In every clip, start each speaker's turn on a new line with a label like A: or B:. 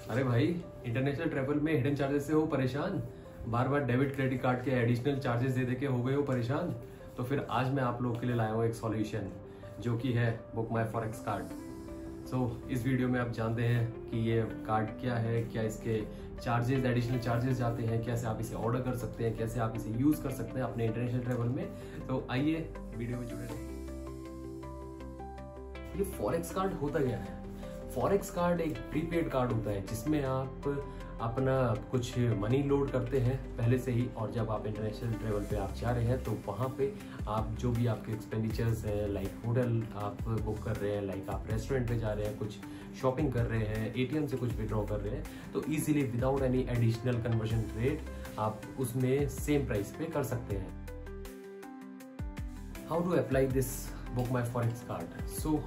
A: अरे भाई, international travel में हिडन चार्जेस से हो परेशान, बार बार डेबिट क्रेडिट कार्ड के एडिशनल चार्जेस दे दे के हो गए हो परेशान। तो फिर आज मैं आप लोगों के लिए लाया हूँ एक सॉल्यूशन, जो कि है बुक माई फॉरेक्स कार्ड। इस वीडियो में आप जानते हैं कि ये कार्ड क्या है, क्या इसके चार्जेस, एडिशनल चार्जेस जाते हैं, कैसे आप इसे ऑर्डर कर सकते हैं, कैसे आप इसे यूज कर सकते हैं अपने इंटरनेशनल ट्रैवल में। तो आइए वीडियो में जुड़े रहिए। ये फॉरेक्स कार्ड होता क्या है? फॉरेक्स कार्ड एक प्रीपेड कार्ड होता है जिसमें आप अपना कुछ मनी लोड करते हैं पहले से ही, और जब आप इंटरनेशनल ट्रैवल पे आप जा रहे हैं तो वहाँ पे आप जो भी आपके एक्सपेंडिचर्स है, लाइक होटल आप बुक कर रहे हैं, लाइक आप रेस्टोरेंट पे जा रहे हैं, कुछ शॉपिंग कर रहे हैं, एटीएम से कुछ विड्रॉ कर रहे हैं, तो easily without any additional conversion rate आप उसमें सेम प्राइस पे कर सकते हैं। How to apply this book my forex card? So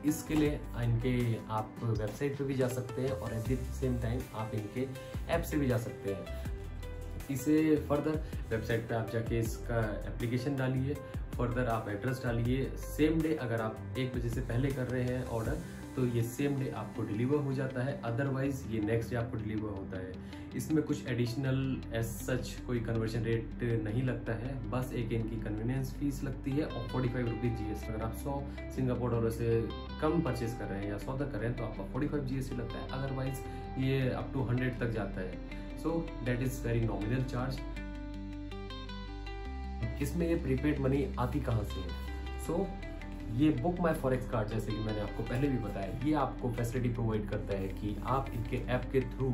A: इसके लिए इनके आप वेबसाइट पे भी जा सकते हैं और एट द सेम टाइम आप इनके ऐप से भी जा सकते हैं। इसे फर्दर वेबसाइट पे आप जाके इसका एप्लीकेशन डालिए, फर्दर आप एड्रेस डालिए। सेम डे अगर आप 1 बजे से पहले कर रहे हैं ऑर्डर तो ये सेम डे आपको डिलीवर हो जाता है, अदरवाइज ये नेक्स्ट डे आपको डिलीवर होता है। इसमें कुछ एडिशनल एज सच कोई कन्वर्जन रेट नहीं लगता है, बस एक इनकी कन्वीनियंस फीस लगती है और 45 रुपीज जीएसटी। अगर आप 100 सिंगापुर डॉलर से कम परचेज कर रहे हैं या 100 तक कर रहे हैं तो आपका 45 जीएसटी लगता है, अदरवाइज ये अप टू 100 तक जाता है। So that is very nominal charge. इसमें ये प्रीपेड मनी आती कहाँ से है? सो ये बुक माई फॉरेक्स कार्ड, जैसे कि मैंने आपको पहले भी बताया, ये आपको फैसिलिटी प्रोवाइड करता है कि आप इनके ऐप के थ्रू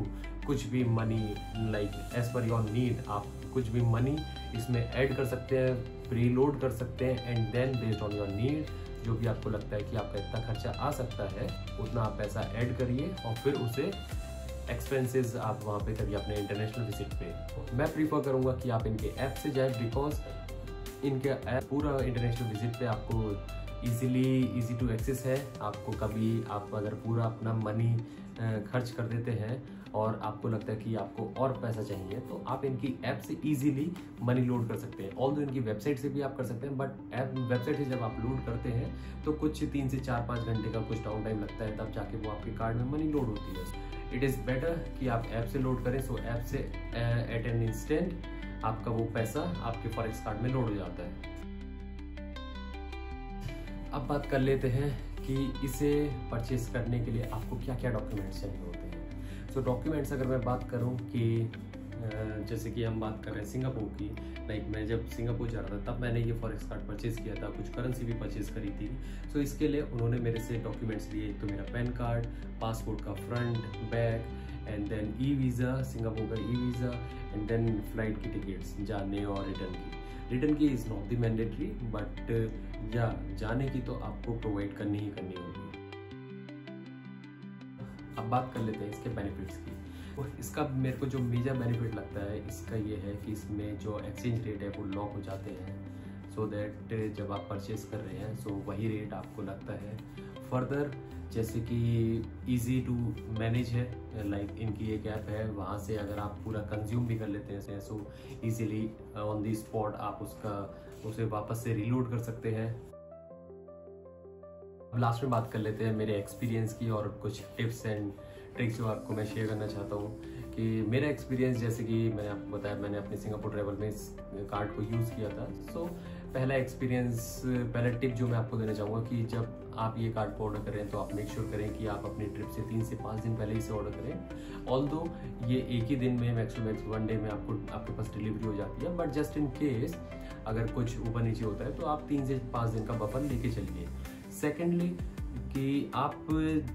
A: कुछ भी money, like as per your need, आप कुछ भी मनी इसमें ऐड कर सकते हैं, प्री लोड कर सकते हैं, and then based on your need जो भी आपको लगता है कि आपका इतना खर्चा आ सकता है उतना आप पैसा ऐड करिए और फिर उसे एक्सपेंसेस आप वहाँ पे करिए अपने इंटरनेशनल विजिट पे। मैं प्रीफर करूँगा कि आप इनके ऐप से जाए, बिकॉज इनके ऐप पूरा इंटरनेशनल विजिट पे आपको इजी टू एक्सेस है। आपको कभी आप अगर पूरा अपना मनी खर्च कर देते हैं और आपको लगता है कि आपको और पैसा चाहिए तो आप इनकी ऐप से इजीली मनी लोड कर सकते हैं। ऑल्दो इनकी वेबसाइट से भी आप कर सकते हैं, बट ऐप वेबसाइट से जब आप लोड करते हैं तो कुछ 3 से 4-5 घंटे का कुछ डाउन टाइम लगता है, तब जाके वो आपके कार्ड में मनी लोड होती है। इट इज़ बेटर कि आप ऐप से लोड करें। सो ऐप से एट एन इंस्टेंट आपका वो पैसा आपके फॉरेक्स कार्ड में लोड हो जाता है। अब बात कर लेते हैं कि इसे परचेस करने के लिए आपको क्या क्या डॉक्यूमेंट्स चाहिए होते हैं। तो डॉक्यूमेंट्स अगर मैं बात करूं कि जैसे कि हम बात कर रहे हैं सिंगापुर की, लाइक मैं जब सिंगापुर जा रहा था तब मैंने ये फॉरेक्स कार्ड परचेज किया था, कुछ करेंसी भी परचेज करी थी। सो इसके लिए उन्होंने मेरे से डॉक्यूमेंट्स लिए, एक तो मेरा पैन कार्ड, पासपोर्ट का front back, and then e visa, Singapore का e visa, and then flight की टिकट्स जाने और रिटर्न की is not the mandatory, but या जाने की तो आपको प्रोवाइड करनी ही करनी होगी। अब बात कर लेते हैं इसके बेनिफिट्स की। और इसका मेरे को जो मेजर बेनिफिट लगता है इसका ये है कि इसमें जो एक्सचेंज रेट है वो लॉक हो जाते हैं, सो दैट जब आप परचेज कर रहे हैं सो वही रेट आपको लगता है। फर्दर जैसे कि इजी टू मैनेज है, लाइक इनकी एक ऐप है, वहाँ से अगर आप पूरा कंज्यूम भी कर लेते हैं so easily on the spot आप उसे वापस से रीलोड कर सकते हैं। अब लास्ट में बात कर लेते हैं मेरे एक्सपीरियंस की और कुछ टिप्स एंड ट्रिक्स जो आपको मैं शेयर करना चाहता हूँ। कि मेरा एक्सपीरियंस, जैसे कि मैंने आपको बताया, मैंने अपने सिंगापुर ट्रैवल में इस कार्ड को यूज़ किया था। सो पहला टिप जो मैं आपको देना चाहूँगा कि जब आप ये कार्ड को ऑर्डर करें तो आप मेक श्योर करें कि आप अपनी ट्रिप से 3 से 5 दिन पहले इसे ऑर्डर करें। ऑल्दो ये एक ही दिन में मैक्सिमम 1 डे में आपके पास डिलीवरी हो जाती है, बट जस्ट इन केस अगर कुछ ऊपर नीचे होता है तो आप 3 से 5 दिन का बफर लेके चलिए। सेकेंडली कि आप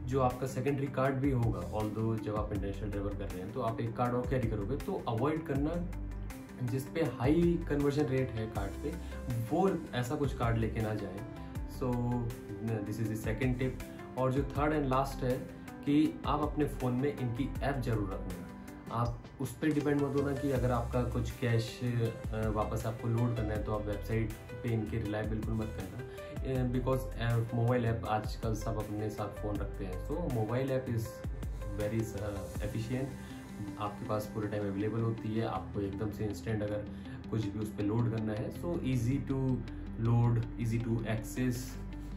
A: जो आपका सेकेंडरी कार्ड भी होगा, ऑल्दो जब आप इंटरनेशनल ट्रैवल कर रहे हैं तो आप एक कार्ड और कैरी करोगे, तो अवॉइड करना जिस पे हाई कन्वर्जन रेट है कार्ड पे, वो ऐसा कुछ कार्ड लेके ना जाएं। So this is the second tip. और जो थर्ड एंड लास्ट है कि आप अपने फ़ोन में इनकी ऐप जरूर रखना। आप उस पर डिपेंड मत होना कि अगर आपका कुछ कैश वापस आपको लोड करना है तो आप वेबसाइट पे इनके रिलाय बिल्कुल मत करना, बिकॉज मोबाइल ऐप आजकल सब अपने साथ फ़ोन रखते हैं। So mobile app is very efficient, आपके पास पूरे टाइम अवेलेबल होती है, आपको एकदम से इंस्टेंट अगर कुछ भी उस पर लोड करना है, so easy to load, easy to access,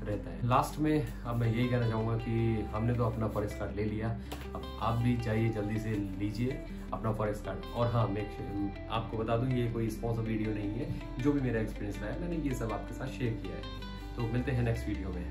A: रहता है। लास्ट में अब मैं यही कहना चाहूँगा कि हमने तो अपना फॉरेक्स कार्ड ले लिया, अब आप भी जाइए जल्दी से लीजिए अपना फॉरेक्स कार्ड। और हाँ, मैं आपको बता दूँ ये कोई स्पॉन्सर वीडियो नहीं है, जो भी मेरा एक्सपीरियंस रहा है मैंने ये सब आपके साथ शेयर किया है। तो मिलते हैं नेक्स्ट वीडियो में।